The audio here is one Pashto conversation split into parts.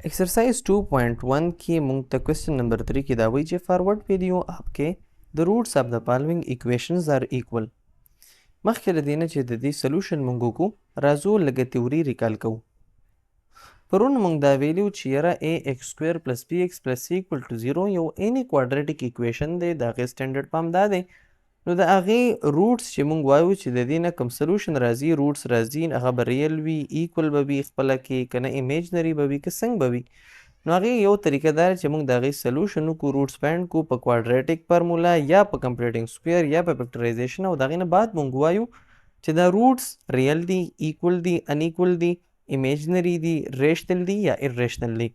एक्सरसाइज 2.1 की मुंग तक क्वेश्चन नंबर 3 की दावी जे फॉरवर्ड वीडियो आपके the roots of the following equations are equal मखकल दीना चे दी सोल्यूशन मुंगो को राजो लगे थ्योरी रिकॉल को परun मुंग दा वैल्यू चियरा ax² + bx + c = 0 यो एनी क्वाड्रेटिक इक्वेशन दे दागे स्टैंडर्ड फॉर्म दा दे نو د هغې روټس چې مونږ وایو چې د دې نه کوم سلوشن راځي روټس راځي هغه به ریل وي ایکول به وي خپله کې که نه ایمیجنري به وي که څنګه به وي نو هغې یو طریقه دا چې مونږ د هغې سلوشن وکړو روټس فایند کړو په کوادریټک فارمولا یا په کمپلیټینګ سکویر یا په فیکټرایزیشن او د هغې نه بعد مونږ وایو چې دا روټس ریل دي ایکول دي ان ایکول دي ایمیجنري دي ریشنل دي یا ایریشنل دي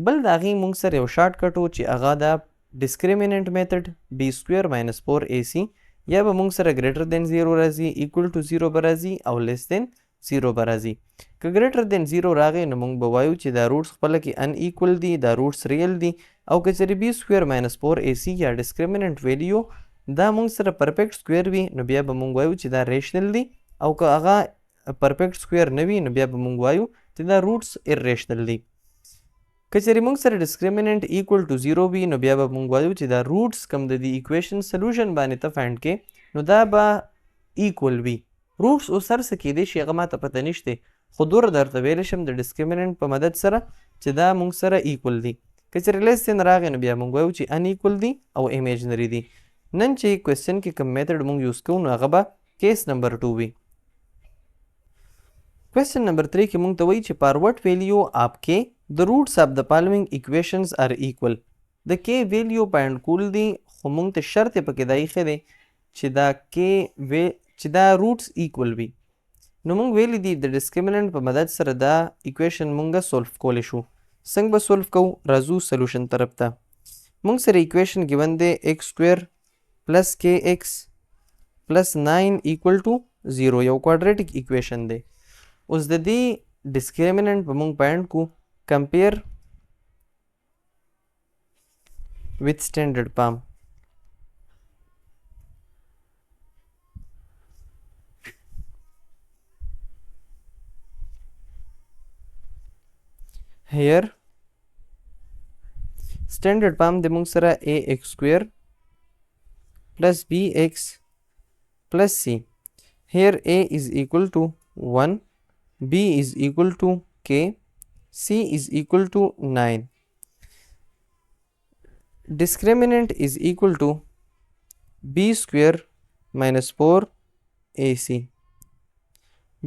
بل د هغې مونږ سره یو شارټ کټ و چې هغه دا discriminant method b² - 4ac یا به مونږ سره greater than 0 راځي equal to 0 به راځي او less than 0 به راځي که greater than 0 راغی نو مونږ به وایو چې دا روټس خپله کې unequal دي دا روټس ریل دي او که چېرې b² - 4ac یا discriminant value دا مونږ سره پرفیکټ سکویر وي نو بیا به مونږ وایو چې دا ریشنل دي او که هغه پرفیکټ سکویر نه وي نو بیا به مونږ وایو چې دا روټس ایریشنل دي که چېرې موږ سره ډسکریمیننټ ایکول ټو 0 وي نو بیا به موږ وایو چې دا روټس کوم د دې ایکویشن سلوشن باندې ته فایند کې نو دا به ایکول وي روټس اوس هر څه کیدی شي هغه ماته پته نشته خو دوره درته ویلی شم د ډسکریمیننټ په مدد سره چې دا موږ سره ایکول دي که چېرې لیس دین راغی نو بیا موږ وایو چې ان ایکول دي او ایمیجنري دي نن چې کوېسچن کې کوم میتھډ موږ یوز کوو نو هغه به کیس نمبر 2 وي کوېسچن نمبر 3 کې موږ ته وایي چې فار وټ ویلیو आपके The roots of the following equations are equal. د k value find کول دي خو مونږ ته شرط یې پکې دا ایښی دی چې دا روټس ایکول وي نو مونږ ویلی دي د ډسکریمیننټ په مدد سره دا ایکویشن مونږه سولف کولی شو څنګه به سولف کوو راځو سلوشن طرف ته مونږ سره ایکویشن ګیون دی x² + kx + 9 = 0 یو کوادریټک ایکویشن دی اوس د دې ډسکریمیننټ به مونږ فایند کو compare with standard form here standard form د موږ سره ax² + bx + c here a is equal to 1 b is equal to k c is equal to 9 discriminant is equal to b² - 4ac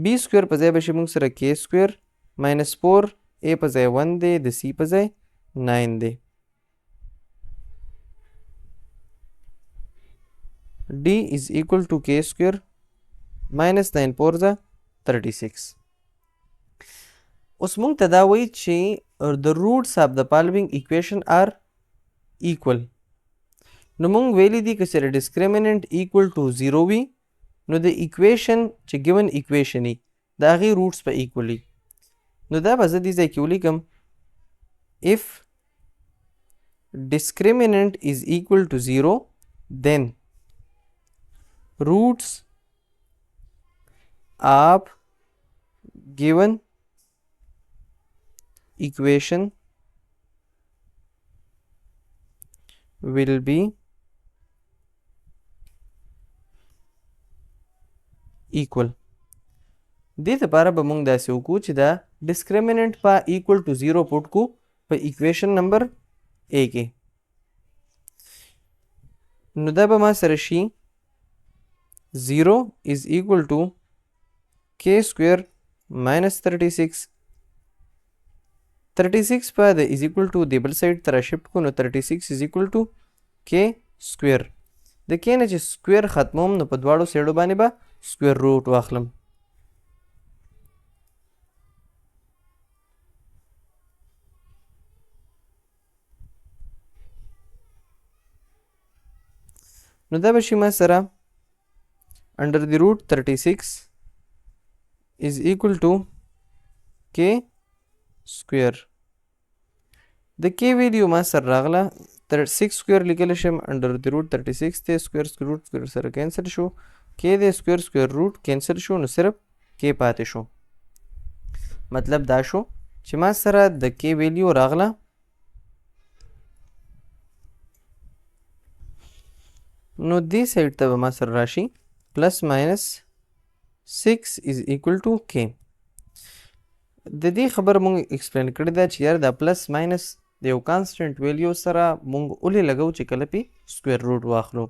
b² په ځای به شي موږ سره k² - 4 a په ځای 1 دی د c په ځای 9 دی d is equal to k² - 9 4 36 اوس مونږ ته دا وایي چې د روټس آف د فالوینګ ایکویشن آر ایکول نو مونږ ویلی دي که چېرې ډسکریمیننټ ایکول ټو 0 وي نو د ایکویشن چې ګیون ایکویشن وي د هغې روټس به ایکول وي نو دا به زه دې ځای کې ولیکم if discriminant is equal to 0 then roots of given equation will be equal دې لپاره به موږ داسې وکړو چې دا ډسکریمیننټ په ایکول ټو 0 پوټ کو په ایکویشن نمبر A کې نو دا به ما سره شي 0 is equal to k² - 36 36 په د is equal to د بل سایډ ته راشفټ کړو نو 36 is equal to k² د k نه چې سکویر ختموم نو په دواړو سایډو باندې به سکویر روټ واخلم نو دا به شي ما سره under the root 36 is equal to k² د k ویلیو ما سره راغله 6² لیکلی شم under the root 36 دی سکویر روټ سکویر سره کینسل شو k دی سکویر روټ کینسل شو نو صرف k پاتې شو مطلب دا شو چې ما سره د کې ویلیو راغله نو دې سایډ ته به ما سره راشي پلس ماینس 6 is equal to k. د دې خبر مونږ ایکسپلین کړی ده چې یار دا پلس ماینس د یو کانسټنټ ویلیو سره مونږ ولې لګو چې کله پې سکویر روټ واخلو.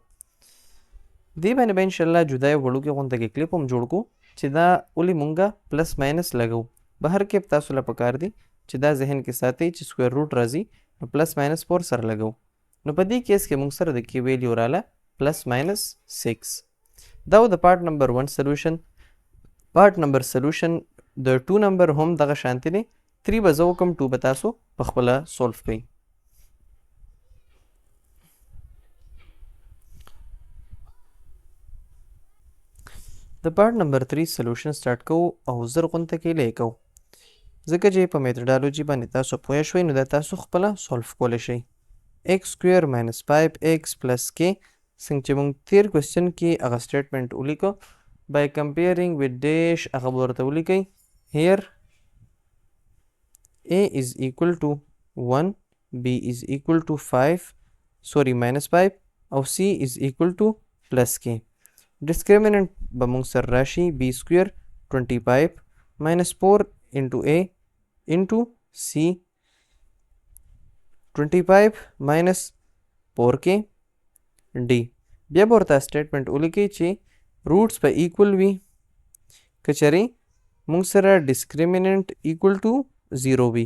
دې باندې به انشاءالله جدا یو وړوکی غونته کې کلیپ هم جوړ کړو چې دا ولې مونږه پلس ماینس لګو. بهر کې تاسو له پکار دی چې دا ذهن کې ساتئ چې سکویر روټ راځي نو پلس ماینس 4 سره لګو. نو په دې کیس کې مونږ سره د کې ویلیو راله پلس ماینس 6. دا و د پارت نمبر 1 سلوشن. پارت نمبر سلوشن د 2 نمبر هم دغه شانتی دی. 3 به زه وکم 2 به تاسو په خپله سولف کوئ. د پارت نمبر 3 سلوشن سٹارټ کوو او زر غونته کې لیکو ځکه چې په میتډالوجي باندې تاسو پوه شوئ نو دا تاسو خپله سولف کولی شئ. x سکویر ماینس 5x پلس k څنګه چې موږ تیر کوېسچن کې هغه سټیټمنټ ولیکو by comparing with dash هغه به ورته ولیکئ here a is equal to 1 b is equal to 5 sorry minus 5 او c is equal to plus k. discriminant به موږ سره راشي b square 25 minus 4 into a into c 25 minus 4k d. بیا به ورته سټیټمنټ ولیکئ چې روټس په ایکول وي که چېرې موږ سره ډسکریمیننټ ایکول ټو 0 وي.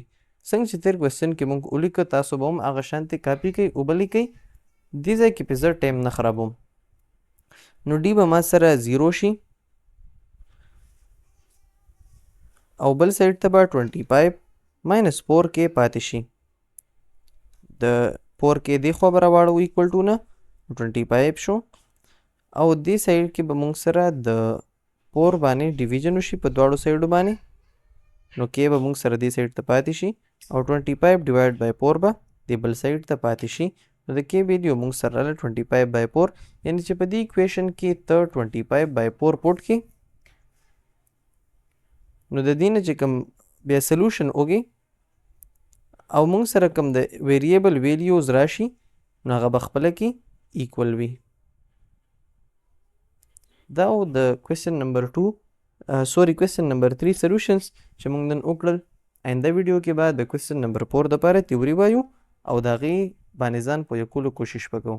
څنګه چې تیر کوېسچن کې موږ ولیکه تاسو به هم هغه شانتې کاپي کوئ اوبه لیکئ. دې ځای کې پې زه ټایم نه خرابوم. نو ډي به ما سره 0 شي او بل سایډ ته به 25 ماینس 4k پاتې شي. د 4k دې خوا به راواړو ایکول ټو نه 25 شو او دې سایډ کې به موږ سره د 4 باندې ډیویژن وشي په دواړو سایډو باندې نو k به موږ سره دې سایډ ته پاتې شي او 25 ډیوایډ بای 4 به دې بل سایډ ته پاتې شي. نو د k ویلیو موږ سره راله 25 بای 4 یعنی چې په دې اکویشن کې ته 25 بای 4 پوټ کې نو د دې نه چې کوم بیا سلوشن وګي او موږ سره کوم د ویریبل ویلیوز راشي نو هغه به خپله کې ایکول وي. دا و د کوېسچن نمبر 2 کوېسچن نمبر 3 سلوشنز چې موږ نن وکړل. آینده ویډیو کې به د کوېسچن نمبر 4 دپاره تیوري وایو او د هغې باندې ځان پوه کولو کوشش به کوو.